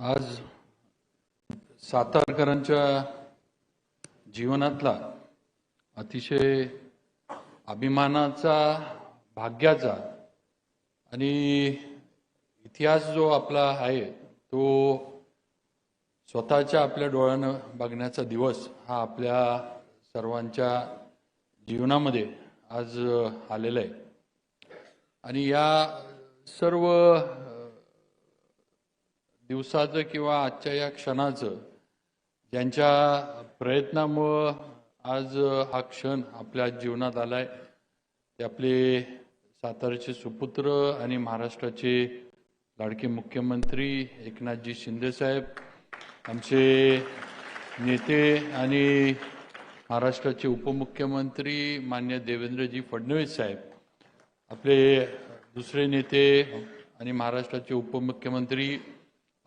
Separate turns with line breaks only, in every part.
आज सातारकरांच्या जीवनातला अतिशय अभिमानाचा, भाग्याचा आणि इतिहास जो आपला आहे तो स्वतःच्या आपल्या डोळ्यानं बघण्याचा दिवस हा आपल्या सर्वांच्या जीवनामध्ये आज आलेला आहे। आणि या सर्व दिवसाचं किंवा आजच्या या क्षणाचं ज्यांच्या प्रयत्नामुळं आज हा क्षण आपल्या जीवनात आलाय ते आपले सातारचे सुपुत्र आणि महाराष्ट्राचे लाडके मुख्यमंत्री एकनाथजी शिंदे साहेब, आमचे नेते आणि महाराष्ट्राचे उपमुख्यमंत्री मान्य देवेंद्रजी फडणवीस साहेब, आपले दुसरे नेते आणि महाराष्ट्राचे उपमुख्यमंत्री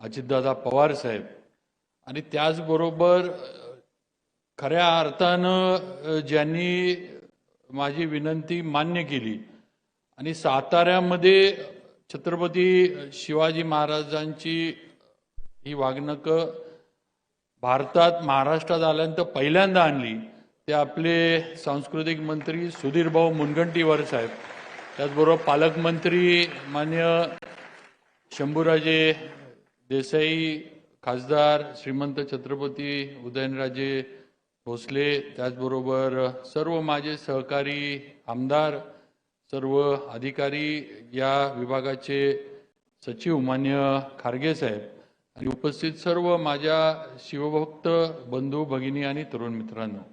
अजितदादा पवार साहेब, आणि त्याचबरोबर खऱ्या अर्थानं ज्यांनी माझी विनंती मान्य केली आणि साताऱ्यामध्ये छत्रपती शिवाजी महाराजांची ही वाघनकं भारतात महाराष्ट्रात आल्यानंतर पहिल्यांदा आणली ते आपले सांस्कृतिक मंत्री सुधीरभाऊ मुनगंटीवार साहेब, त्याचबरोबर पालकमंत्री मान्य शंभूराजे देसाई, खासदार श्रीमंत छत्रपती उदयनराजे भोसले, त्याचबरोबर सर्व माझे सहकारी आमदार, सर्व अधिकारी, या विभागाचे सचिव मान्य खारगे साहेब आणि उपस्थित सर्व माझ्या शिवभक्त बंधू भगिनी आणि तरुण मित्रांनो,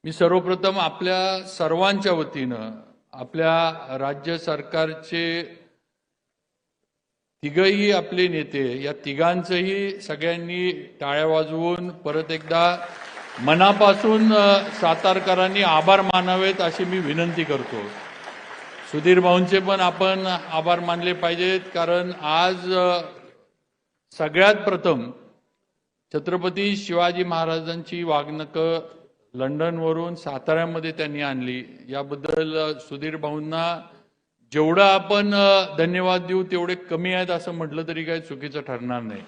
मी सर्वप्रथम आपल्या सर्वांच्या वतीनं आपल्या राज्य सरकारचे तिघही आपले नेते, या तिघांचंही सगळ्यांनी टाळ्या वाजवून परत एकदा मनापासून सातारकरांनी आभार मानावेत अशी मी विनंती करतो। सुधीर भाऊंचे पण आपण आभार मानले पाहिजेत, कारण आज सगळ्यात प्रथम छत्रपती शिवाजी महाराजांची वाघनकं लंडनवरून साताऱ्यामध्ये त्यांनी आणली, याबद्दल सुधीर भाऊंना जेवढं आपण धन्यवाद देऊ तेवढे कमी आहेत असं म्हटलं तरी काही चुकीचं ठरणार नाही।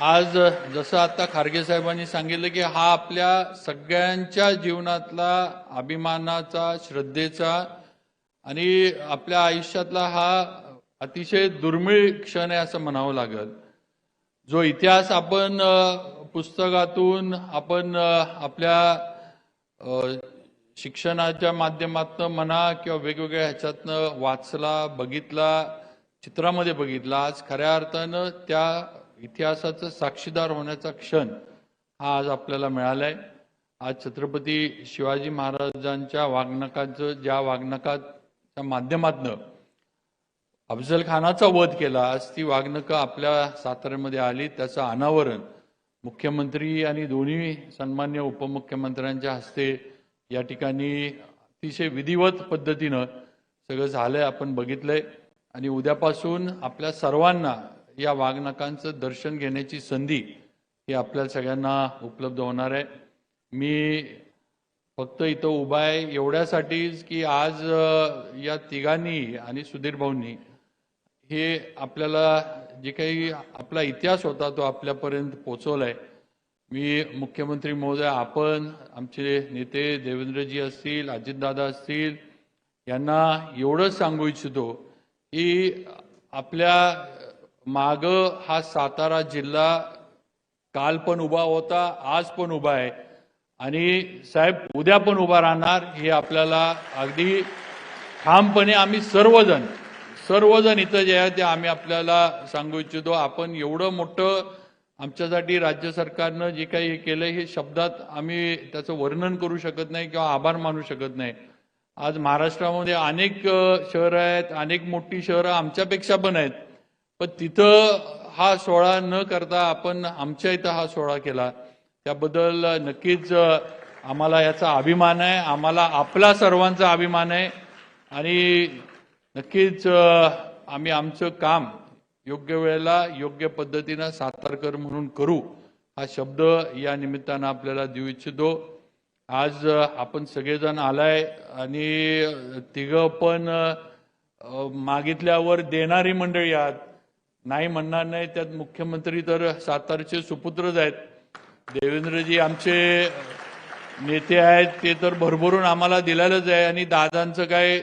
आज जसं आता खारगे साहेबांनी सांगितलं की हा आपल्या सगळ्यांच्या जीवनातला अभिमानाचा, श्रद्धेचा आणि आपल्या आयुष्यातला हा अतिशय दुर्मिळ क्षण आहे असं म्हणावं लागेल। जो इतिहास आपण पुस्तकातून आपण आपल्या शिक्षणाच्या माध्यमातून म्हणा किंवा वेगवेगळ्या ह्याच्यातनं वाचला, बघितला, चित्रामध्ये बघितला, आज खऱ्या अर्थानं त्या इतिहासाचं साक्षीदार होण्याचा क्षण हा आज आपल्याला मिळालाय। आज छत्रपती शिवाजी महाराजांच्या वाघनकाचं, ज्या वाघनकाच्या माध्यमातून अफजल खानाचा वध केला, आज ती वाघनकं आपल्या साताऱ्यामध्ये आली, त्याचं अनावरण मुख्यमंत्री आणि दोन्ही सन्मान्य उपमुख्यमंत्र्यांच्या हस्ते या ठिकाणी अतिशय विधिवत पद्धतीनं सगळं झालंय, आपण बघितलंय। आणि उद्यापासून आपल्या सर्वांना या वाघनकांचं दर्शन घेण्याची संधी ही आपल्या सगळ्यांना उपलब्ध होणार आहे। मी फक्त इथं उभा आहे एवढ्यासाठीच की आज या तिघांनी आणि सुधीर भाऊंनी हे आपल्याला जे काही आपला इतिहास होता तो आपल्यापर्यंत पोहोचवलाय। मी मुख्यमंत्री महोदय, आपण, आमचे नेते देवेंद्रजी असतील, अजितदादा असतील, यांना एवढंच सांगू इच्छितो की आपल्या माग हा सातारा जिल्हा काल पण उभा होता, आज पण उभा आहे आणि साहेब उद्या पण उभा राहणार, हे आपल्याला अगदी ठामपणे आम्ही सर्वजण इथं जे आहे ते आम्ही आपल्याला सांगू इच्छितो। आपण एवढं मोठं आमच्यासाठी राज्य सरकारनं जे काही हे केलंय हे शब्दात आम्ही त्याचं वर्णन करू शकत नाही किंवा आभार मानू शकत नाही। आज महाराष्ट्रामध्ये अनेक शहरं आहेत, अनेक मोठी शहरं आमच्यापेक्षा पण आहेत, पण तिथं हा सोहळा न करता आपण आमच्या इथं हा सोहळा केला, त्याबद्दल नक्कीच आम्हाला याचा अभिमान आहे, आम्हाला आपला सर्वांचा अभिमान आहे। आणि नक्कीच आम्ही आमचं काम योग्य वेळेला योग्य पद्धतीनं सातारकर म्हणून करू, हा शब्द या निमित्तानं आपल्याला देऊ इच्छितो। आज आपण सगळेजण आलाय आणि तिघं पण मागितल्यावर देणारी मंडळी आहात, नाही म्हणणार नाही, त्यात मुख्यमंत्री तर सातारचे सुपुत्रच आहेत. देवेंद्रजी आमचे नेते आहेत, ते तर भरभरून आम्हाला दिलेलंच आहे. आणि दादांचं काय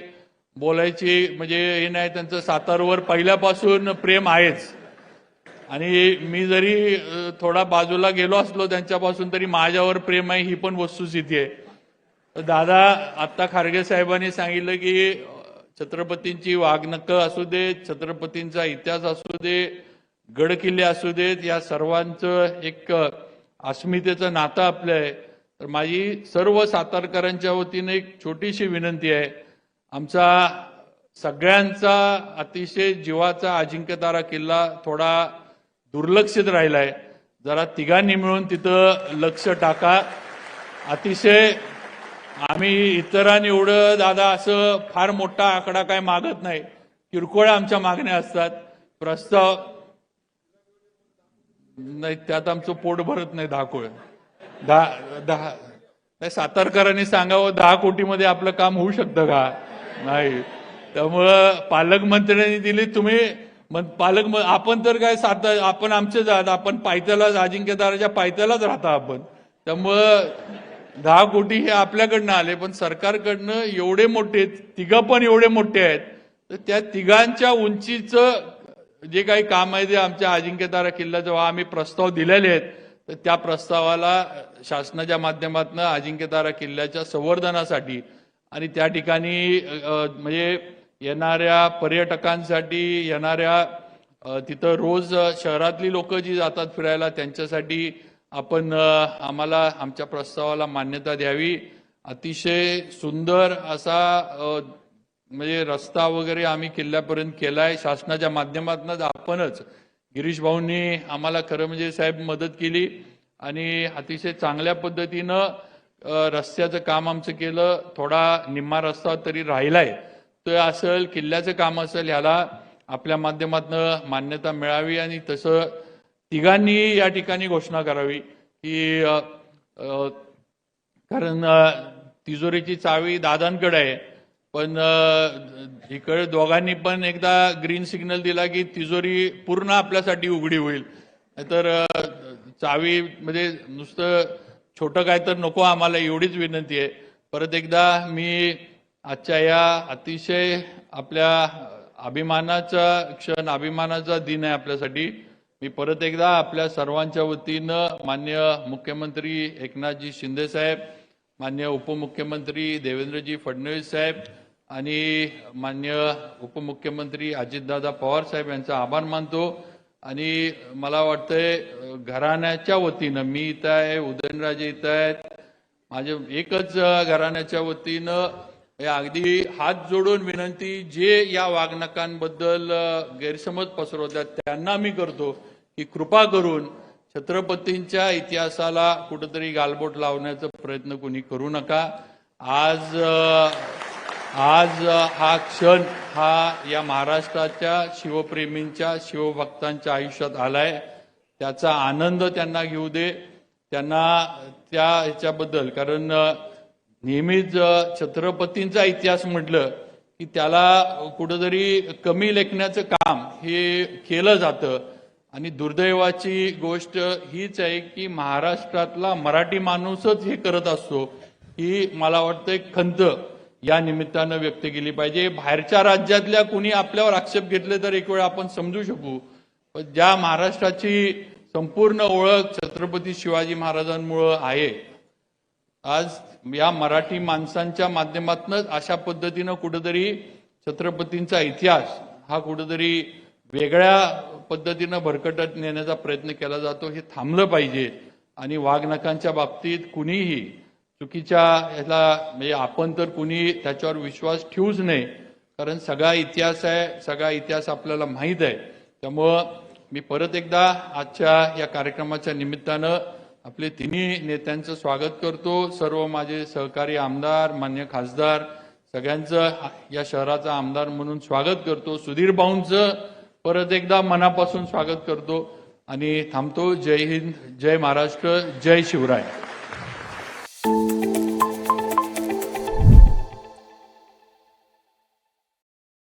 बोलायची म्हणजे हे नाही, त्यांचं सातारवर पहिल्यापासून प्रेम आहेच. आणि मी जरी थोडा बाजूला गेलो असलो त्यांच्यापासून, तरी माझ्यावर प्रेम आहे ही पण वस्तुस्थिती आहे. दादा, आत्ता खारगे साहेबांनी सांगितलं की छत्रपतींची वाघनकं असू दे, छत्रपतींचा इतिहास असू दे, गड किल्ले असू देत, या सर्वांचं एक अस्मितेचं नातं आपलं आहे. तर माझी सर्व सातारकरांच्या वतीने एक छोटीशी विनंती आहे. आमचा सगळ्यांचा अतिशय जीवाचा अजिंक्यतारा किल्ला थोडा दुर्लक्षित राहिलाय. जरा तिघांनी मिळून तिथं लक्ष टाका. अतिशय आम्ही इतरांनी एवढं दादा असं फार मोठा आकडा काय मागत नाही, किरकोळ आमच्या मागण्या असतात. प्रस्ताव नाही, त्यात आमचं पोट भरत नाही. 10 नाही, सातारकरांनी सांगावं 10 कोटीमध्ये आपलं काम होऊ शकतं का? नाही. त्यामुळं पालकमंत्र्यांनी दिली, तुम्ही आपण तर काय आपण आमचेच आहात, आपण पायथ्यालाच, अजिंक्यताराच्या पायथ्यालाच राहता आपण. त्यामुळं 10 कोटी हे आपल्याकडनं आले, पण सरकारकडनं एवढे मोठे, तिघं पण एवढे मोठे आहेत, तर त्या तिघांच्या उंचीचं जे काही काम आहे ते आमच्या अजिंक्यतारा किल्ल्याचं आम्ही प्रस्ताव दिलेले आहेत. तर त्या प्रस्तावाला शासनाच्या माध्यमातून अजिंक्यतारा किल्ल्याच्या संवर्धनासाठी आणि त्या ठिकाणी म्हणजे येणाऱ्या पर्यटकांसाठी, येणाऱ्या तिथं रोज शहरातली लोक जी जातात फिरायला, त्यांच्यासाठी आपण आम्हाला आमच्या प्रस्तावाला मान्यता द्यावी. अतिशय सुंदर असा म्हणजे रस्ता वगैरे आम्ही किल्ल्यापर्यंत केलाय शासनाच्या माध्यमातूनच. आपणच गिरीश भाऊंनी आम्हाला खरं म्हणजे साहेब मदत केली आणि अतिशय चांगल्या पद्धतीनं रस्त्याचं काम आमचं केलं. थोडा निम्मा रस्ता तरी राहिलाय, तो असेल, किल्ल्याचं काम असेल, ह्याला आपल्या माध्यमातून मान्यता मिळावी. आणि तसं तिघांनी या ठिकाणी घोषणा करावी की कारण तिजोरीची चावी दादांकडे आहे, पण इकडे दोघांनी पण एकदा ग्रीन सिग्नल दिला की तिजोरी पूर्ण आपल्यासाठी उघडी होईल. नाहीतर चावी म्हणजे नुसतं छोटं काय तर नको आम्हाला, एवढीच विनंती आहे. परत एकदा मी आजच्या या अतिशय आपल्या अभिमानाचा क्षण, अभिमानाचा दिन आहे आपल्यासाठी. मी परत एकदा आपल्या सर्वांच्या वतीनं माननीय मुख्यमंत्री एकनाथजी शिंदे साहेब, माननीय उपमुख्यमंत्री देवेंद्रजी फडणवीस साहेब आणि माननीय उपमुख्यमंत्री अजितदादा पवार साहेब यांचा आभार मानतो. आणि मला वाटतंय घराण्याच्या वतीनं, मी इथं आहे, उदयनराजे इथं आहेत, माझे एकच घराण्याच्या वतीनं अगदी हात जोडून विनंती, जे या वागणकांबद्दल गैरसमज पसरवतात त्यांना मी करतो की कृपा करून छत्रपतींच्या इतिहासाला कुठंतरी गालबोट लावण्याचा प्रयत्न कोणी करू नका. आज हा क्षण हा या महाराष्ट्राच्या शिवप्रेमींच्या, शिवभक्तांच्या आयुष्यात आलाय. त्याचा आनंद त्यांना घेऊ दे. त्यांना त्या ह्याच्याबद्दल, कारण नेहमीच छत्रपतींचा इतिहास म्हटलं की त्याला कुठंतरी कमी लेखण्याचं काम हे केलं जातं. आणि दुर्दैवाची गोष्ट हीच आहे की महाराष्ट्रातला मराठी माणूसच हे करत असतो. ही मला वाटतं खंत या निमित्तानं व्यक्त केली पाहिजे. बाहेरच्या राज्यातल्या कुणी आपल्यावर आक्षेप घेतले तर एक वेळ आपण समजू शकू, पण ज्या महाराष्ट्राची संपूर्ण ओळख छत्रपती शिवाजी महाराजांमुळे आहे, आज या मराठी माणसांच्या माध्यमातूनच अशा पद्धतीनं कुठेतरी छत्रपतींचा इतिहास हा कुठेतरी वेगळ्या पद्धतीनं भरकटत नेण्याचा प्रयत्न केला जातो. हे थांबलं पाहिजे. आणि वाघनखांच्या बाबतीत कुणीही चुकीच्या ह्याला म्हणजे आपण तर कुणी त्याच्यावर विश्वास ठेवूच नाही, कारण सगळा इतिहास आहे, सगळा इतिहास आपल्याला माहीत आहे. त्यामुळं मी परत एकदा आजच्या या कार्यक्रमाच्या निमित्तानं आपले तिन्ही नेत्यांचं स्वागत करतो. सर्व माझे सहकारी आमदार, मान्य खासदार सगळ्यांचं या शहराचा आमदार म्हणून स्वागत करतो. सुधीर भाऊंचं परत एकदा मनापासून स्वागत करतो आणि थांबतो. जय हिंद, जय महाराष्ट्र, जय शिवराय.